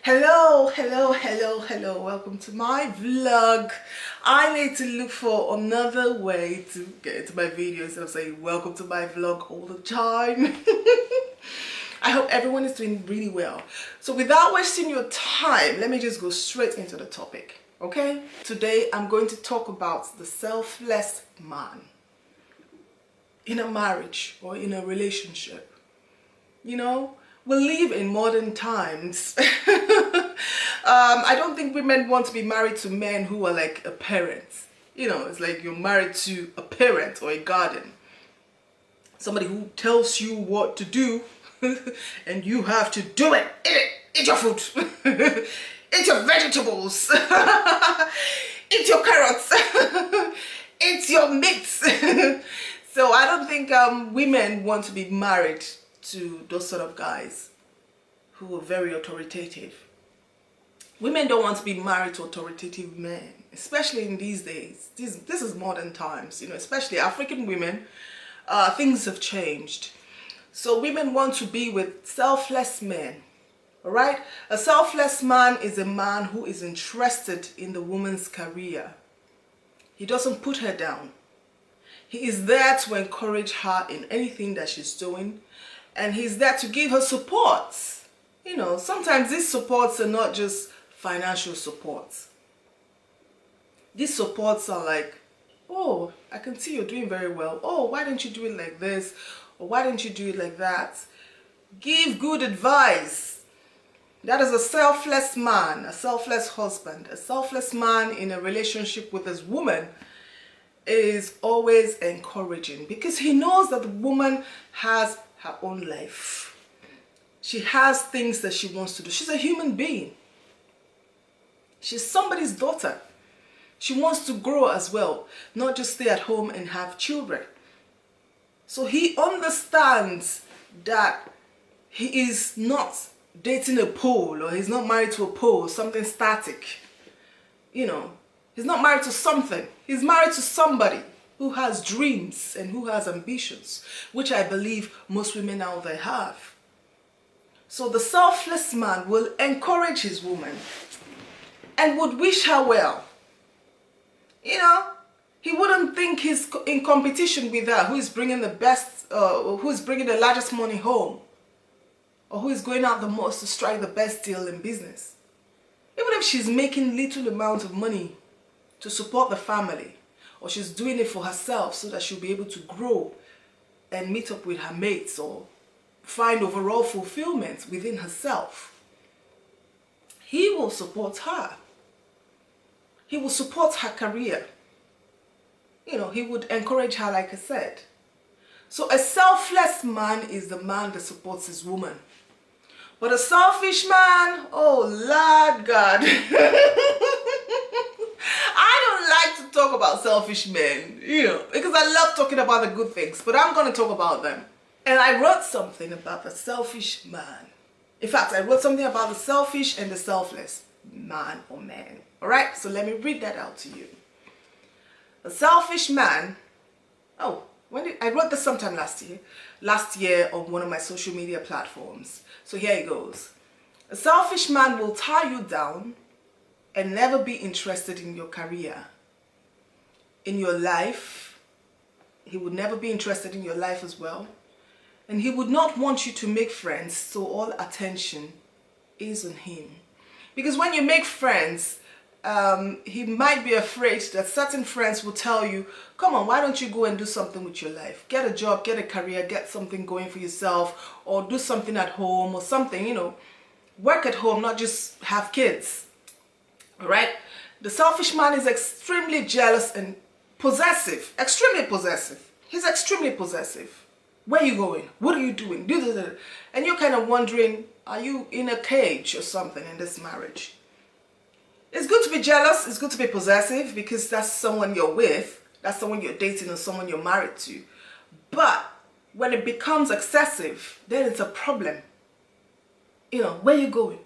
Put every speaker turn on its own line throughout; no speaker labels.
Hello, welcome to my vlog. I need to look for another way to get into my videos instead of saying welcome to my vlog all the time. I hope everyone is doing really well. So without wasting your time, let me just go straight into the topic, okay? Today I'm going to talk about the selfless man in a marriage or in a relationship. You know, we live in modern times. I don't think women want to be married to men who are like a parent. You know, it's like you're married to a parent or a guardian. Somebody who tells you what to do and you have to do it. Eat it. Eat your food. Eat your vegetables. Eat your carrots. Eat your meat. So I don't think women want to be married to those sort of guys who are very authoritative. Women don't want to be married to authoritative men, especially in these days. This is modern times, you know, especially African women. Things have changed. So women want to be with selfless men, all right? A selfless man is a man who is interested in the woman's career. He doesn't put her down. He is there to encourage her in anything that she's doing, and he's there to give her support. You know, sometimes these supports are not just financial supports. These supports are like, oh, I can see you're doing very well. Oh, why don't you do it like this? Or why don't you do it like that? Give good advice. That is a selfless man, a selfless husband. A selfless man in a relationship with his woman is always encouraging because he knows that the woman has her own life. She has things that she wants to do. She's a human being. She's somebody's daughter. She wants to grow as well, not just stay at home and have children. So he understands that he is not dating a pole, or he's not married to a pole, something static. You know, he's not married to something. He's married to somebody who has dreams and who has ambitions, which I believe most women out there have. So the selfless man will encourage his woman and would wish her well. You know, he wouldn't think he's in competition with her, who is bringing the best, who is bringing the largest money home, or who is going out the most to strike the best deal in business. Even if she's making little amount of money to support the family, or she's doing it for herself so that she'll be able to grow and meet up with her mates or find overall fulfillment within herself, he will support her. He will support her career. You know, he would encourage her, like I said. So a selfless man is the man that supports his woman. But a selfish man, oh Lord God. I don't like to talk about selfish men, you know, because I love talking about the good things, but I'm going to talk about them. And I wrote something about the selfish man. In fact, I wrote something about the selfish and the selfless man or man. All right, so let me read that out to you. A selfish man, I wrote this sometime last year on one of my social media platforms. So here it goes. A selfish man will tie you down and never be interested in your career, in your life. He would never be interested in your life as well. And he would not want you to make friends, so all attention is on him. Because when you make friends, he might be afraid that certain friends will tell you, come on, why don't you go and do something with your life? Get a job, get a career, get something going for yourself, or do something at home or something, you know. Work at home, not just have kids. All right? The selfish man is extremely jealous and possessive. Extremely possessive. He's extremely possessive. Where are you going? What are you doing? And you're kind of wondering, are you in a cage or something in this marriage? It's good to be jealous. It's good to be possessive because that's someone you're with. That's someone you're dating or someone you're married to. But when it becomes excessive, then it's a problem. You know, where are you going?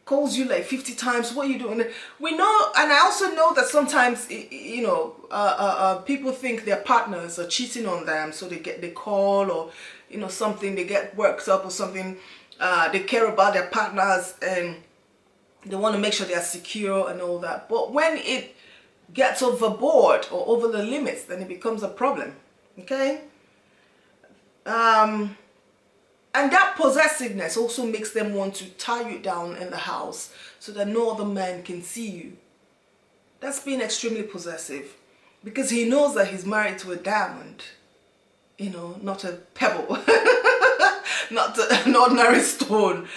Calls you like 50 times. What are you doing? We know, and I also know that sometimes, you know, people think their partners are cheating on them, so they call, or you know, something, they get worked up or something. They care about their partners, and They want to make sure they are secure and all that. But when it gets overboard or over the limits, then it becomes a problem. Okay? And that possessiveness also makes them want to tie you down in the house so that no other man can see you. That's being extremely possessive, because he knows that he's married to a diamond, you know, not a pebble, not an ordinary stone.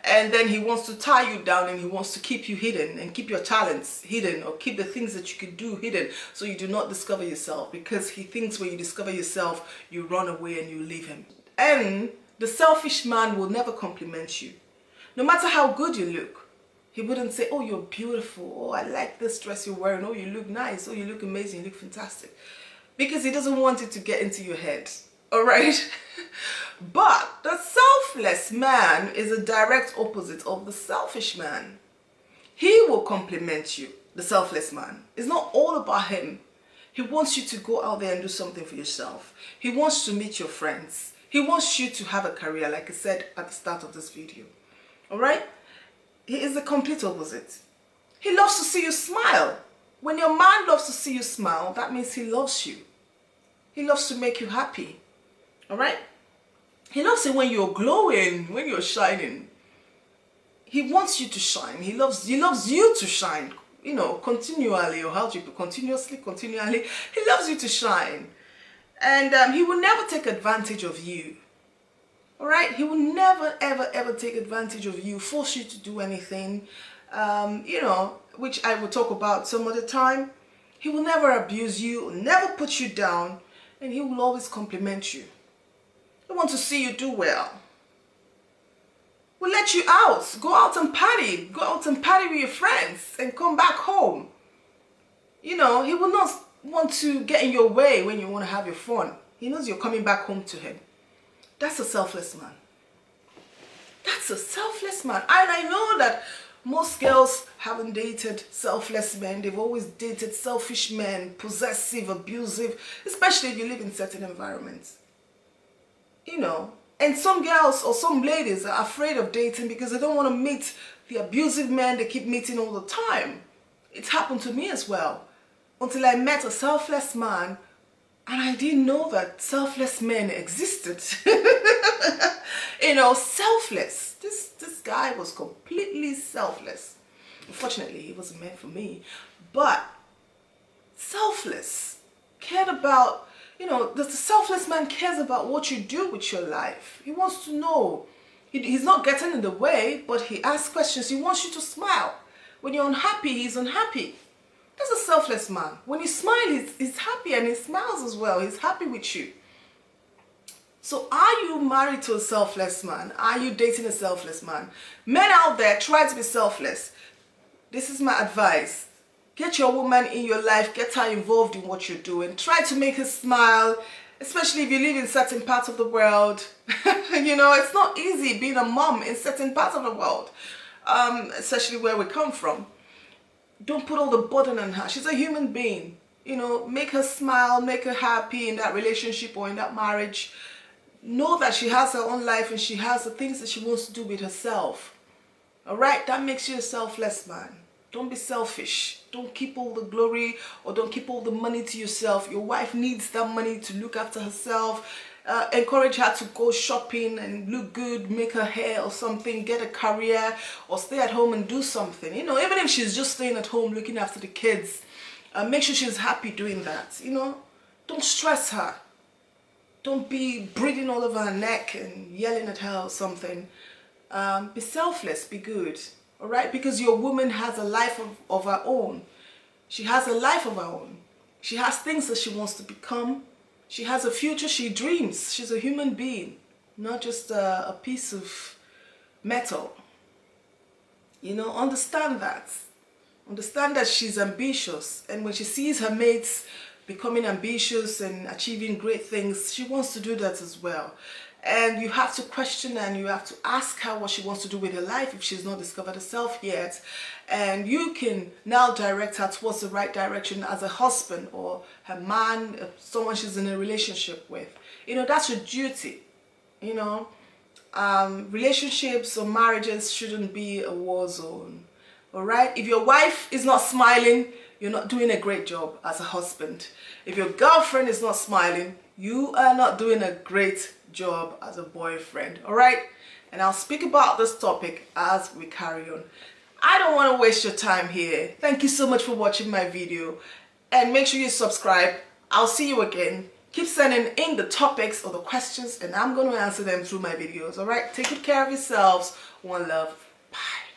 And then he wants to tie you down, and he wants to keep you hidden and keep your talents hidden, or keep the things that you can do hidden, so you do not discover yourself, because he thinks when you discover yourself, you run away and you leave him. And the selfish man will never compliment you. No matter how good you look, he wouldn't say, oh, you're beautiful. Oh, I like this dress you're wearing. Oh, you look nice. Oh, you look amazing. You look fantastic. Because he doesn't want it to get into your head. All right? But the selfless man is a direct opposite of the selfish man. He will compliment you, the selfless man. It's not all about him. He wants you to go out there and do something for yourself. He wants to meet your friends. He wants you to have a career, like I said at the start of this video. All right? He is the complete opposite. He loves to see you smile. When your man loves to see you smile, that means he loves you. He loves to make you happy. All right? He loves it when you're glowing, when you're shining. He wants you to shine. He loves you to shine, you know, continually, or how do you put, continually. He loves you to shine. And he will never take advantage of you. All right? He will never, ever, ever take advantage of you, force you to do anything, you know, which I will talk about some other time. He will never abuse you, never put you down, and he will always compliment you. He wants to see you do well. We'll let you out. Go out and party. Go out and party with your friends and come back home. You know, he will not want to get in your way when you want to have your fun. He knows you're coming back home to him. That's a selfless man. That's a selfless man. And I know that most girls haven't dated selfless men. They've always dated selfish men, possessive, abusive, especially if you live in certain environments. You know, and some girls or some ladies are afraid of dating because they don't want to meet the abusive men they keep meeting all the time. It's happened to me as well. Until I met a selfless man, and I didn't know that selfless men existed. You know, selfless. This guy was completely selfless. Unfortunately, he wasn't meant for me. But selfless. Cared about, you know, the selfless man cares about what you do with your life. He wants to know. He's not getting in the way, but he asks questions. He wants you to smile. When you're unhappy, he's unhappy. That's a selfless man. When you smile, he's happy, and he smiles as well. He's happy with you. So are you married to a selfless man? Are you dating a selfless man? Men out there, try to be selfless. This is my advice. Get your woman in your life. Get her involved in what you're doing. Try to make her smile, especially if you live in certain parts of the world. You know, it's not easy being a mom in certain parts of the world, especially where we come from. Don't put all the burden on her. She's a human being. You know, make her smile, make her happy in that relationship or in that marriage. Know that she has her own life and she has the things that she wants to do with herself. All right? That makes you a selfless man. Don't be selfish. Don't keep all the glory or don't keep all the money to yourself. Your wife needs that money to look after herself. Encourage her to go shopping and look good, make her hair or something, get a career, or stay at home and do something. You know, even if she's just staying at home looking after the kids, make sure she's happy doing that. You know, don't stress her. Don't be breathing all over her neck and yelling at her or something. Be selfless, be good. All right? Because your woman has a life of her own. She has a life of her own. She has things that she wants to become. She has a future she dreams. She's a human being, not just a piece of metal. You know, understand that. Understand that she's ambitious. And when she sees her mates becoming ambitious and achieving great things, she wants to do that as well. And you have to question her and you have to ask her what she wants to do with her life if she's not discovered herself yet. And you can now direct her towards the right direction as a husband or her man, someone she's in a relationship with. You know, that's your duty. You know, relationships or marriages shouldn't be a war zone. All right, if your wife is not smiling, you're not doing a great job as a husband. If your girlfriend is not smiling, you are not doing a great job as a boyfriend. All right, and I'll speak about this topic as we carry on. I don't want to waste your time here. Thank you so much for watching my video, and make sure you subscribe. I'll see you again. Keep sending in the topics or the questions, and I'm going to answer them through my videos. All right, take good care of yourselves. One love. Bye.